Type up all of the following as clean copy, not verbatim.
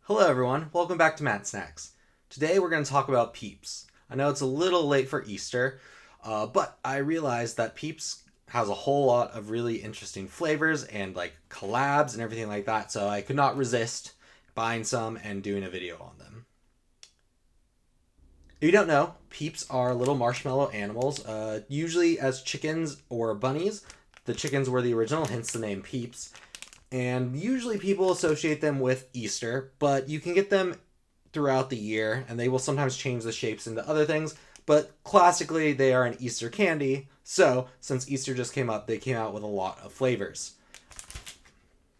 Hello everyone, welcome back to Matt Snacks. Today we're going to talk about Peeps. I know it's a little late for Easter, but I realized that Peeps has a whole lot of really interesting flavors and like collabs and everything like that, so I could not resist buying some and doing a video on them. If you don't know, Peeps are little marshmallow animals, usually as chickens or bunnies. The chickens were the original, hence the name Peeps. And usually people associate them with Easter, but you can get them throughout the year, and they will sometimes change the shapes into other things. But classically, they are an Easter candy. So, since Easter just came up, they came out with a lot of flavors.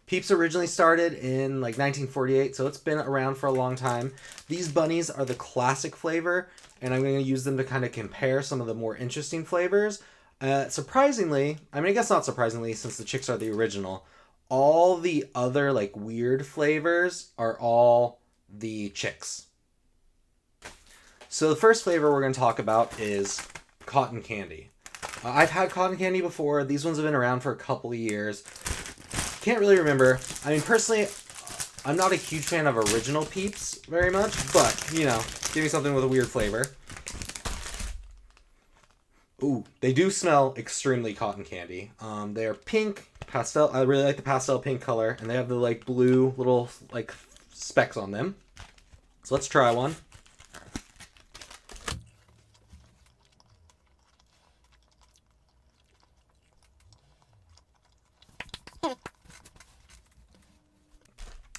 Peeps originally started in like 1948, so it's been around for a long time. These bunnies are the classic flavor, and I'm going to use them to kind of compare some of the more interesting flavors. Surprisingly, I guess not surprisingly, since the chicks are the original, all the other like weird flavors are all the chicks. So the first flavor we're going to talk about is cotton candy. I've had cotton candy before. These ones have been around for a couple of years. Can't really remember. Personally, I'm not a huge fan of original Peeps very much, but, give me something with a weird flavor. Ooh, they do smell extremely cotton candy. They are pink, pastel. I really like the pastel pink color, and they have the like blue little like specks on them. So let's try one.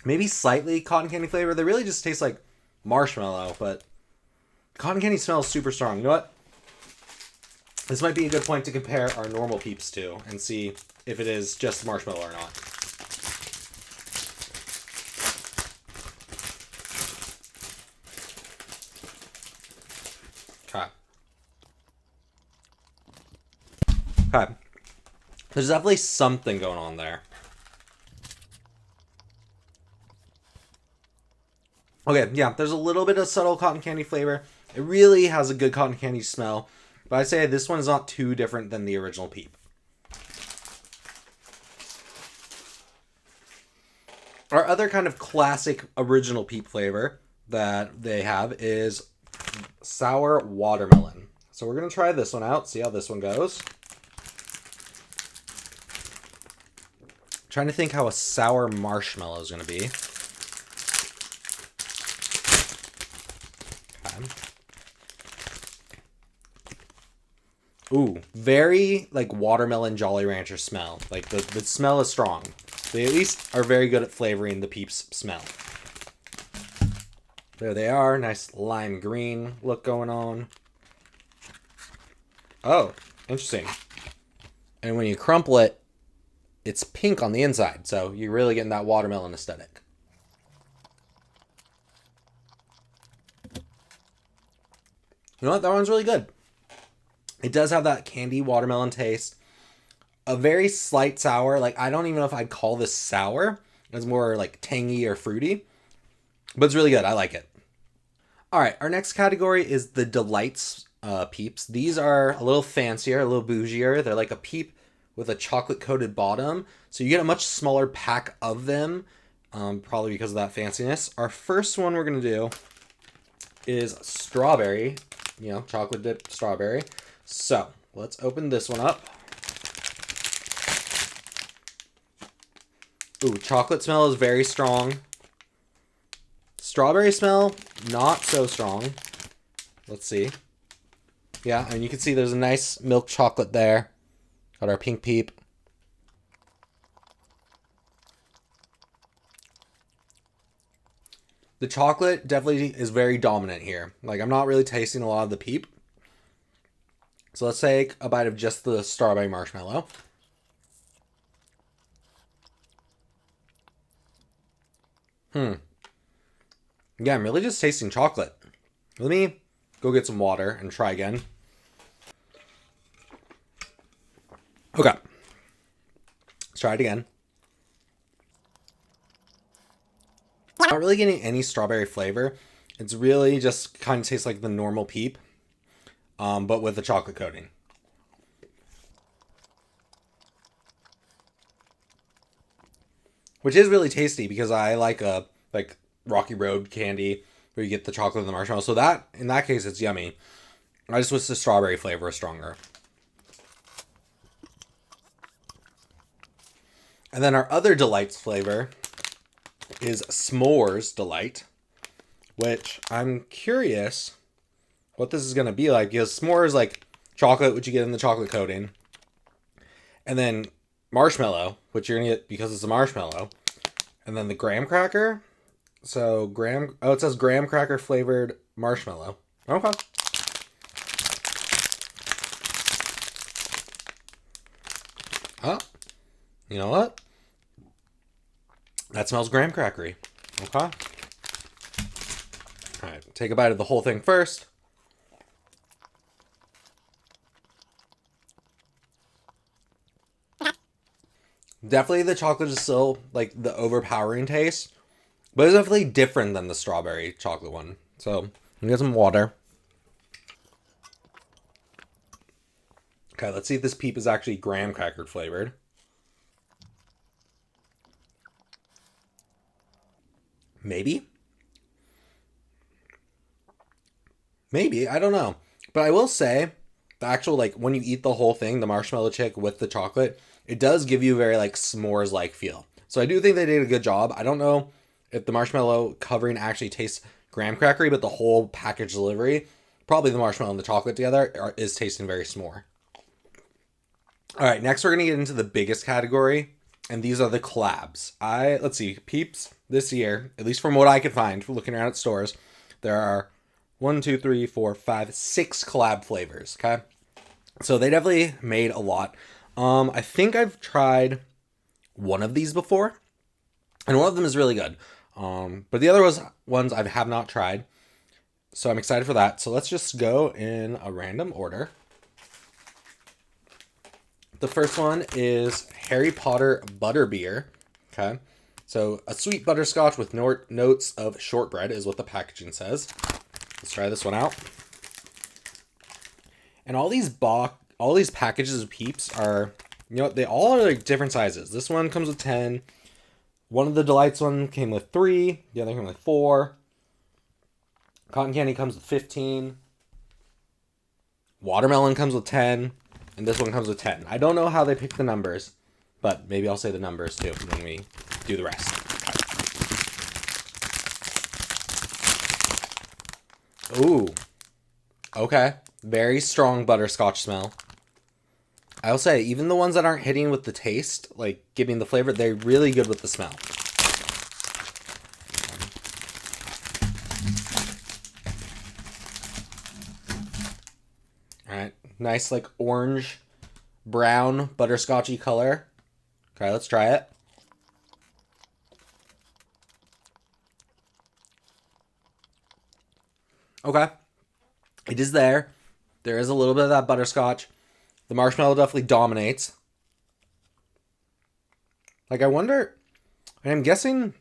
Maybe slightly cotton candy flavor. They really just taste like marshmallow, but cotton candy smells super strong. You know what? This might be a good point to compare our normal Peeps to and see if it is just marshmallow or not. Okay. There's definitely something going on there. Okay, yeah, there's a little bit of subtle cotton candy flavor. It really has a good cotton candy smell. But I'd say this one is not too different than the original Peep. Our other kind of classic original Peep flavor that they have is sour watermelon. So we're going to try this one out, see how this one goes. Trying to think how a sour marshmallow is going to be. Ooh, very like watermelon Jolly Rancher smell. Like the smell is strong. They at least are very good at flavoring the Peeps smell. There they are. Nice lime green look going on. Oh, interesting. And when you crumple it, it's pink on the inside. So you're really getting that watermelon aesthetic. You know what? That one's really good. It does have that candy watermelon taste. A very slight sour. Like, I don't even know if I'd call this sour. It's more like tangy or fruity. But it's really good. I like it. All right. Our next category is the Delights Peeps. These are a little fancier, a little bougier. They're like a Peep with a chocolate-coated bottom. So you get a much smaller pack of them. Probably because of that fanciness. Our first one we're going to do is strawberry. Chocolate dipped strawberry. So, let's open this one up. Ooh, chocolate smell is very strong. Strawberry smell, not so strong. Let's see. Yeah, and you can see there's a nice milk chocolate there. Got our pink Peep. The chocolate definitely is very dominant here. Like, I'm not really tasting a lot of the Peep. So let's take a bite of just the strawberry marshmallow. Yeah, I'm really just tasting chocolate. Let me go get some water and try again. Okay. Let's try it again. Not really getting any strawberry flavor. It's really just kind of tastes like the normal Peep. But with the chocolate coating. Which is really tasty because I like Rocky Road candy where you get the chocolate and the marshmallow. So that, in that case, it's yummy. I just wish the strawberry flavor was stronger. And then our other Delights flavor is S'mores Delight, which I'm curious what this is going to be like, because s'more is like chocolate, which you get in the chocolate coating, and then marshmallow, which you're going to get because it's a marshmallow, and then the graham cracker. So it says graham cracker flavored marshmallow. Okay. Huh? You know what? That smells graham crackery. Okay. Alright, take a bite of the whole thing first. Definitely the chocolate is still like the overpowering taste, but it's definitely different than the strawberry chocolate one. So, I'm gonna get some water. Okay, let's see if this Peep is actually graham cracker flavored. Maybe. Maybe, I don't know. But I will say, the actual, like, when you eat the whole thing, the marshmallow chick with the chocolate, it does give you a very, like, s'mores-like feel. So I do think they did a good job. I don't know if the marshmallow covering actually tastes graham crackery, but the whole package delivery, probably the marshmallow and the chocolate together, is tasting very s'more. All right, next we're going to get into the biggest category, and these are the collabs. Let's see, Peeps, this year, at least from what I could find, looking around at stores, there are 1, 2, 3, 4, 5, 6 collab flavors, okay? So they definitely made a lot. I think I've tried one of these before, and one of them is really good. But the other ones I have not tried, so I'm excited for that. So let's just go in a random order. The first one is Harry Potter Butterbeer, okay? So a sweet butterscotch with notes of shortbread is what the packaging says. Let's try this one out. And all these packages of Peeps are, they all are like different sizes. This one comes with 10. One of the Delights one came with 3. The other came with 4. Cotton candy comes with 15. Watermelon comes with 10. And this one comes with 10. I don't know how they pick the numbers, but maybe I'll say the numbers too when we do the rest. Ooh. Okay. Very strong butterscotch smell. I'll say, even the ones that aren't hitting with the taste, like giving the flavor, they're really good with the smell. Alright. Nice, like, orange, brown, butterscotchy color. Okay, let's try it. Okay. It is there. There is a little bit of that butterscotch. The marshmallow definitely dominates. Like, I wonder, and I'm guessing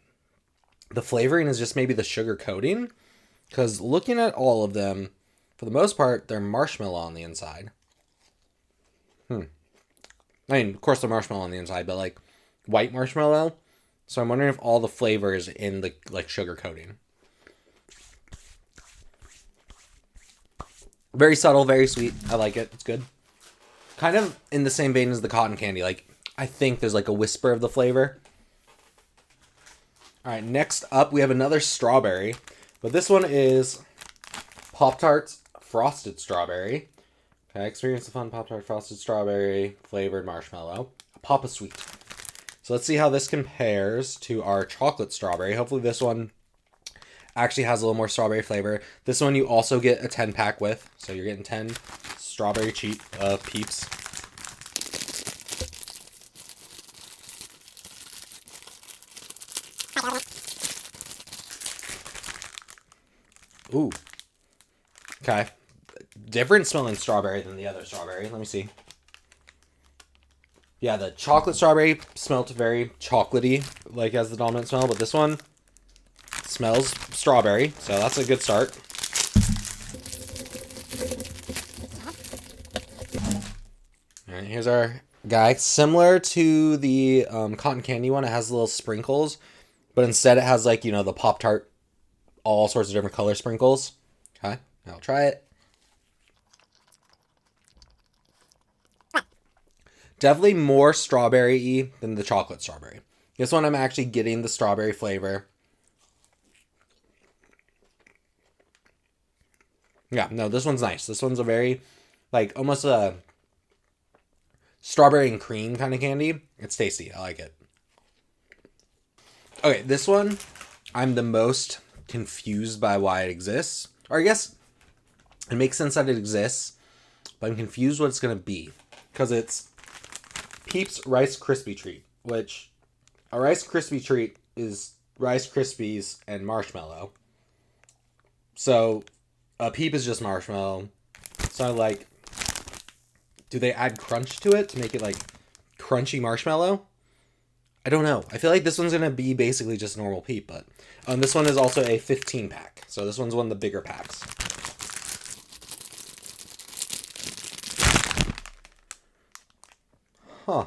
the flavoring is just maybe the sugar coating, because looking at all of them, for the most part, they're marshmallow on the inside. I mean, of course, they're marshmallow on the inside, but like white marshmallow. So I'm wondering if all the flavor is in the like sugar coating. Very subtle, very sweet. I like it. It's good. Kind of in the same vein as the cotton candy. Like, I think there's like a whisper of the flavor. All right, next up, we have another strawberry. But this one is Pop-Tarts Frosted Strawberry. Okay, experience the fun Pop-Tart Frosted Strawberry flavored marshmallow. A pop of sweet. So let's see how this compares to our chocolate strawberry. Hopefully this one actually has a little more strawberry flavor. This one you also get a 10-pack with. So you're getting 10 strawberry Peeps. Ooh. Okay. Different smelling strawberry than the other strawberry. Let me see. Yeah, the chocolate strawberry smelled very chocolatey, like as the dominant smell, but this one smells strawberry, so that's a good start. All right, here's our guy. Similar to the cotton candy one, it has little sprinkles, but instead it has like, the Pop-Tart all sorts of different color sprinkles. Okay, I'll try it. Definitely more strawberry-y than the chocolate strawberry. This one I'm actually getting the strawberry flavor. Yeah, no, this one's nice. This one's a very, like, almost a strawberry and cream kind of candy. It's tasty. I like it. Okay, this one, I'm the most confused by why it exists. Or I guess it makes sense that it exists, but I'm confused what it's going to be. Because it's Peeps Rice Krispie Treat, which a Rice Krispie Treat is Rice Krispies and marshmallow. So a Peep is just marshmallow. So like, do they add crunch to it to make it like crunchy marshmallow? I don't know. I feel like this one's going to be basically just normal Peep, but this one is also a 15 pack. So this one's one of the bigger packs. Huh.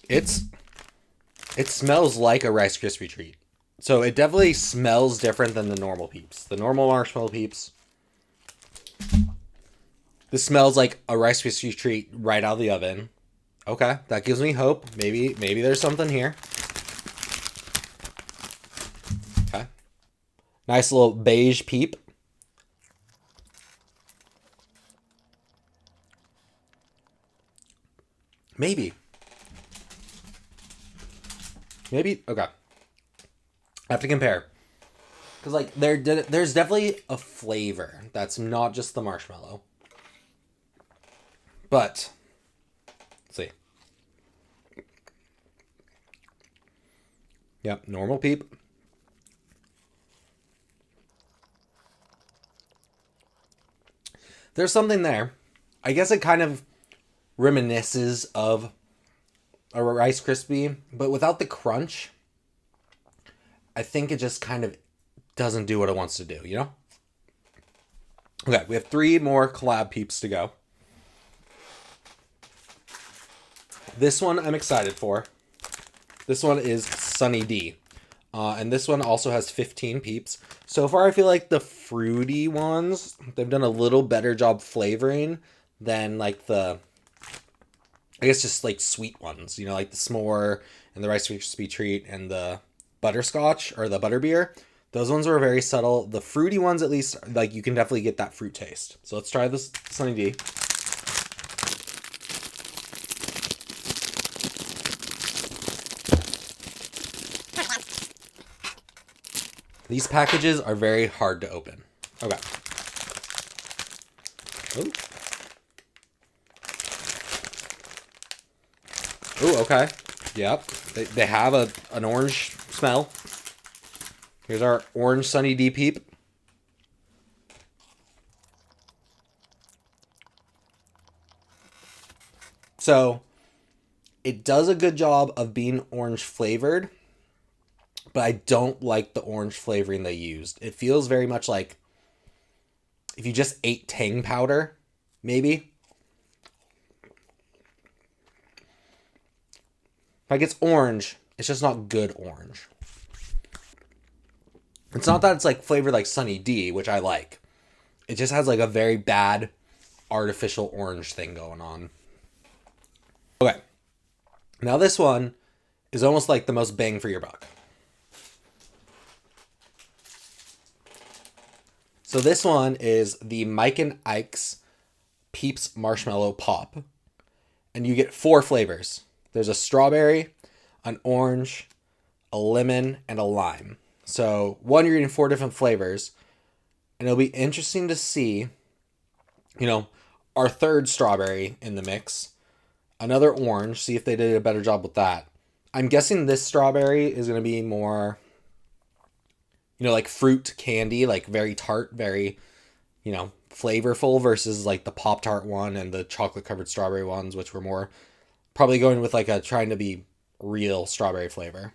It smells like a Rice Krispie treat. So it definitely smells different than the normal Peeps. The normal marshmallow Peeps. This smells like a Rice Krispie treat right out of the oven. Okay, that gives me hope. Maybe there's something here. Okay. Nice little beige Peep. Maybe. Okay. I have to compare. Because, like, there's definitely a flavor that's not just the marshmallow. But, let's see. Yep, normal Peep. There's something there. I guess it kind of reminisces of a Rice Krispie, but without the crunch. I think it just kind of doesn't do what it wants to do, you know? Okay, we have 3 more collab Peeps to go. This one I'm excited for. This one is Sunny D. And this one also has 15 Peeps. So far, I feel like the fruity ones, they've done a little better job flavoring than like the, I guess just like sweet ones. You know, like the s'more and the Rice Krispie treat and the butterscotch or the butterbeer. Those ones were very subtle. The fruity ones, at least, like you can definitely get that fruit taste. So let's try this Sunny D. These packages are very hard to open. Okay. Ooh. Ooh, okay. Yep. They have an orange smell. Here's our orange Sunny D Peep. So, it does a good job of being orange flavored, but I don't like the orange flavoring they used. It feels very much like if you just ate Tang powder, maybe. Like it's orange, it's just not good orange. It's not that it's like flavored like Sunny D, which I like. It just has like a very bad artificial orange thing going on. Okay. Now this one is almost like the most bang for your buck. So this one is the Mike and Ike's Peeps Marshmallow Pop. And you get 4 flavors. There's a strawberry, an orange, a lemon, and a lime. So one, you're getting 4 different flavors. And it'll be interesting to see, you know, our third strawberry in the mix. Another orange, see if they did a better job with that. I'm guessing this strawberry is going to be more, you know, like fruit candy, like very tart, very, you know, flavorful versus like the Pop-Tart one and the chocolate covered strawberry ones, which were more probably going with like a trying to be real strawberry flavor.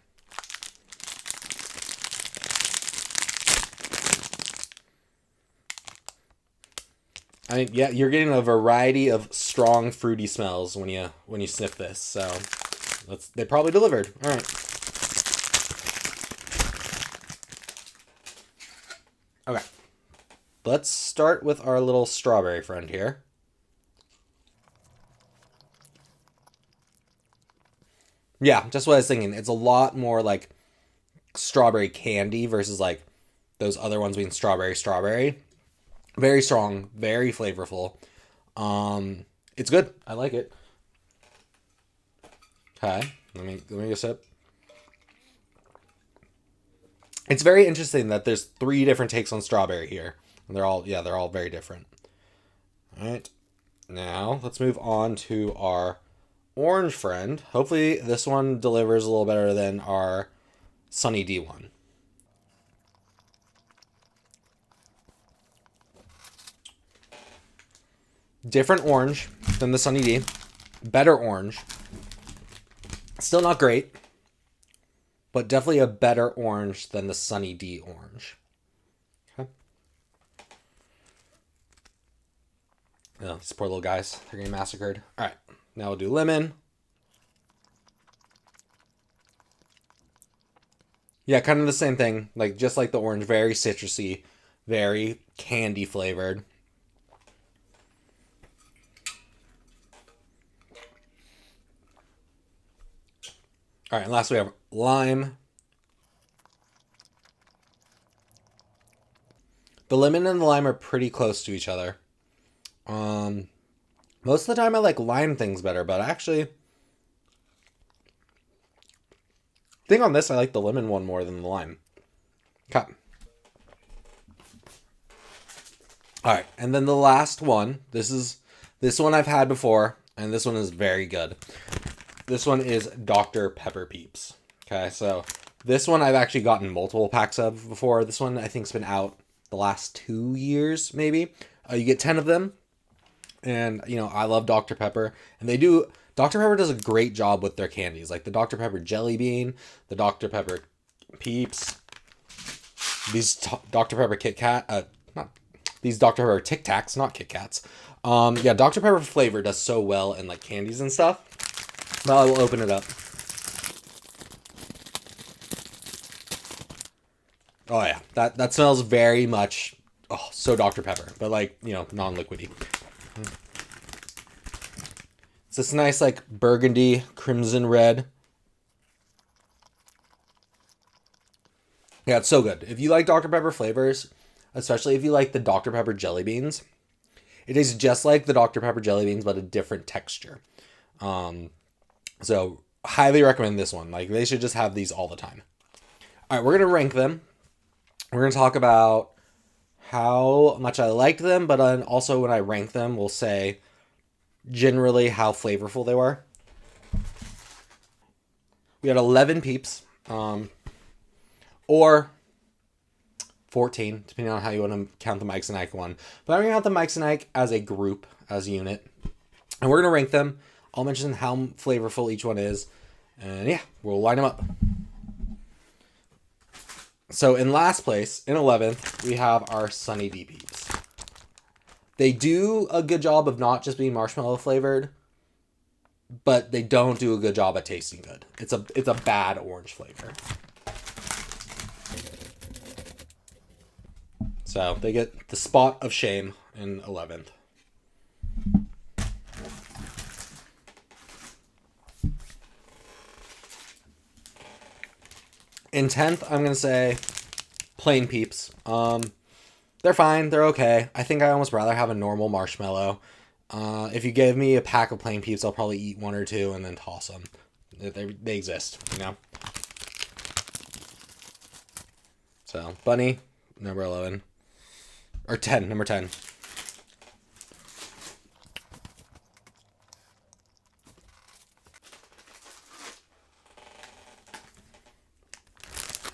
I mean, yeah, you're getting a variety of strong fruity smells when you sniff this. So They probably delivered. All right. Okay. Let's start with our little strawberry friend here. Yeah, just what I was thinking. It's a lot more like strawberry candy versus like those other ones being strawberry. Very strong, very flavorful. It's good. I like it. Okay, let me get a sip. It's very interesting that there's 3 different takes on strawberry here, and they're all very different. All right, now let's move on to our orange friend. Hopefully, this one delivers a little better than our Sunny D one. Different orange than the Sunny D. Better orange. Still not great, but definitely a better orange than the Sunny D orange. Okay. Oh, these poor little guys. They're getting massacred. All right. Now we'll do lemon. Yeah, kind of the same thing. Like, just like the orange. Very citrusy. Very candy flavored. All right, and last we have lime. The lemon and the lime are pretty close to each other. Most of the time I like lime things better, but actually, I think on this I like the lemon one more than the lime. Okay. All right, and then the last one. This one I've had before, and this one is very good. This one is Dr. Pepper Peeps. Okay, so this one I've actually gotten multiple packs of before. This one I think's been out the last 2 years, maybe. You get 10 of them, and I love Dr. Pepper, and Dr. Pepper does a great job with their candies, like the Dr. Pepper Jelly Bean, the Dr. Pepper Peeps, these Dr. Pepper Kit Kat, these Dr. Pepper Tic Tacs, not Kit Kats. Yeah, Dr. Pepper flavor does so well in like candies and stuff. Well, I will open it up. Oh yeah, that smells very much, so Dr. Pepper, but like, non-liquidy. It's this nice like burgundy, crimson red. Yeah, it's so good. If you like Dr. Pepper flavors, especially if you like the Dr. Pepper jelly beans, it is just like the Dr. Pepper jelly beans, but a different texture. So highly recommend this one. Like, they should just have these all the time. All right, we're going to rank them. We're going to talk about how much I liked them, but then also when I rank them, we'll say generally how flavorful they were. We had 11 peeps, or 14, depending on how you want to count the Mike's and Ike one. But I'm going to count the Mike's and Ike as a group, as a unit. And we're going to rank them. I'll mention how flavorful each one is. And yeah, we'll line them up. So in last place, in 11th, we have our Sunny D Peeps. They do a good job of not just being marshmallow flavored, but they don't do a good job at tasting good. It's a bad orange flavor. So they get the spot of shame in 11th. In 10th, I'm going to say plain Peeps. They're fine. They're okay. I think I almost rather have a normal marshmallow. If you gave me a pack of plain Peeps, I'll probably eat 1 or 2 and then toss them. They exist, So, Bunny, number 11. Or 10, number 10.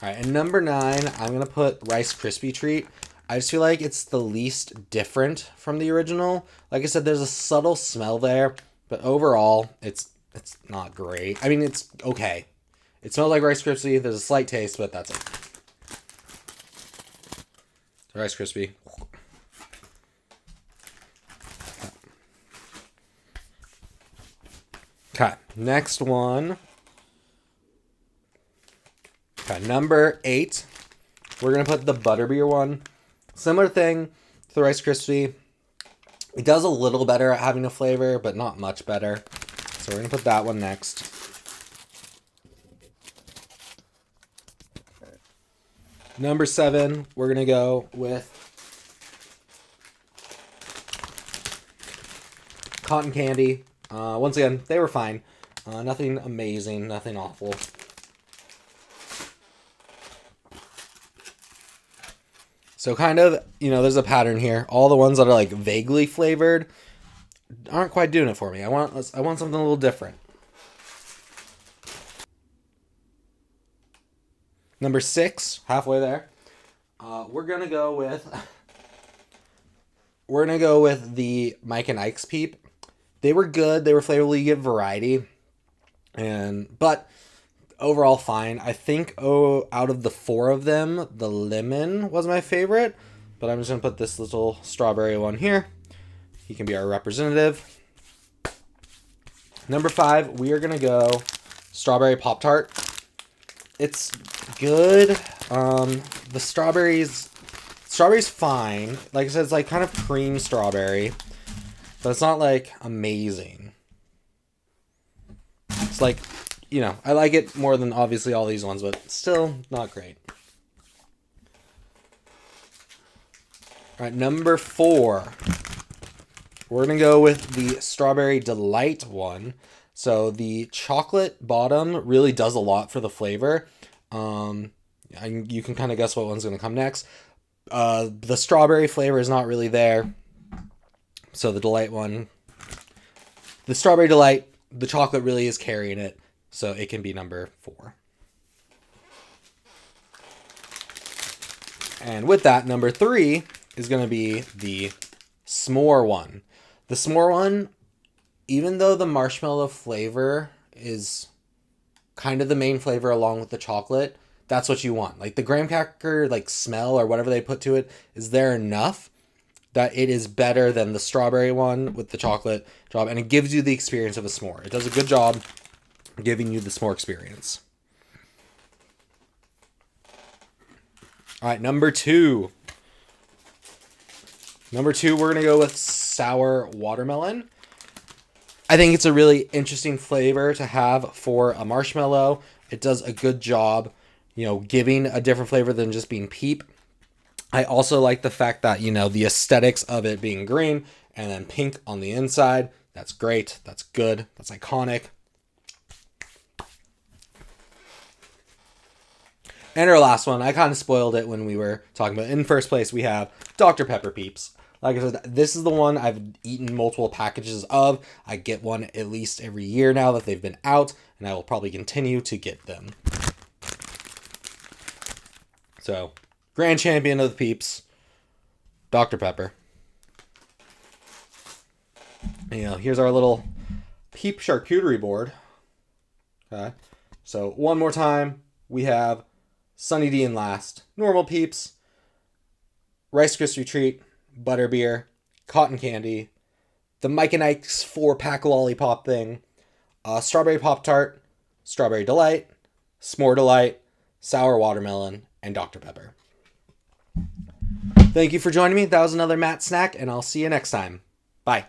All right, and number 9, I'm going to put Rice Krispie Treat. I just feel like it's the least different from the original. Like I said, there's a subtle smell there, but overall, it's not great. I mean, it's okay. It smells like Rice Krispie. There's a slight taste, but that's it. Rice Krispie. Okay, next one Okay, number 8. We're going to put the butterbeer one. Similar thing to the Rice Krispie. It does a little better at having a flavor, but not much better. So we're going to put that one next. Number 7, we're going to go with cotton candy. Once again, they were fine. Nothing amazing, nothing awful. So kind of, there's a pattern here. All the ones that are like vaguely flavored aren't quite doing it for me. I want something a little different. Number 6, halfway there. We're gonna go with the Mike and Ike's Peep. They were good. They were flavorful. You get variety, but overall fine. I think out of the 4 of them, the lemon was my favorite. But I'm just gonna put this little strawberry one here. He can be our representative. Number 5, we are gonna go strawberry Pop-Tart. It's good. The strawberry's fine. Like I said, it's like kind of cream strawberry, but it's not like amazing. It's like, I like it more than obviously all these ones, but still not great. All right, number 4. We're going to go with the Strawberry Delight one. So the chocolate bottom really does a lot for the flavor. You can kind of guess what one's going to come next. The strawberry flavor is not really there. So the Delight one. The Strawberry Delight, the chocolate really is carrying it. So it can be number 4. And with that, number 3 is going to be the s'more one. The s'more one, even though the marshmallow flavor is kind of the main flavor along with the chocolate, that's what you want. Like the graham cracker smell or whatever they put to it is there enough that it is better than the strawberry one with the chocolate job, and it gives you the experience of a s'more. It does a good job giving you the s'more experience. All right, number 2. We're going to go with sour watermelon. I think it's a really interesting flavor to have for a marshmallow. It does a good job, giving a different flavor than just being Peep. I also like the fact that, the aesthetics of it being green and then pink on the inside. That's great. That's good. That's iconic. And our last one, I kind of spoiled it when we were talking about it. In first place, we have Dr. Pepper Peeps. Like I said, this is the one I've eaten multiple packages of. I get one at least every year now that they've been out, and I will probably continue to get them. So, grand champion of the Peeps, Dr. Pepper. Here's our little Peep charcuterie board. Okay. So, one more time, we have Sunny D in last, normal Peeps, Rice Krispie Treat, butterbeer, cotton candy, the Mike and Ike's 4-pack lollipop thing, strawberry Pop-Tart, strawberry Delight, s'more Delight, sour watermelon, and Dr. Pepper. Thank you for joining me. That was another Matt Snack, and I'll see you next time. Bye.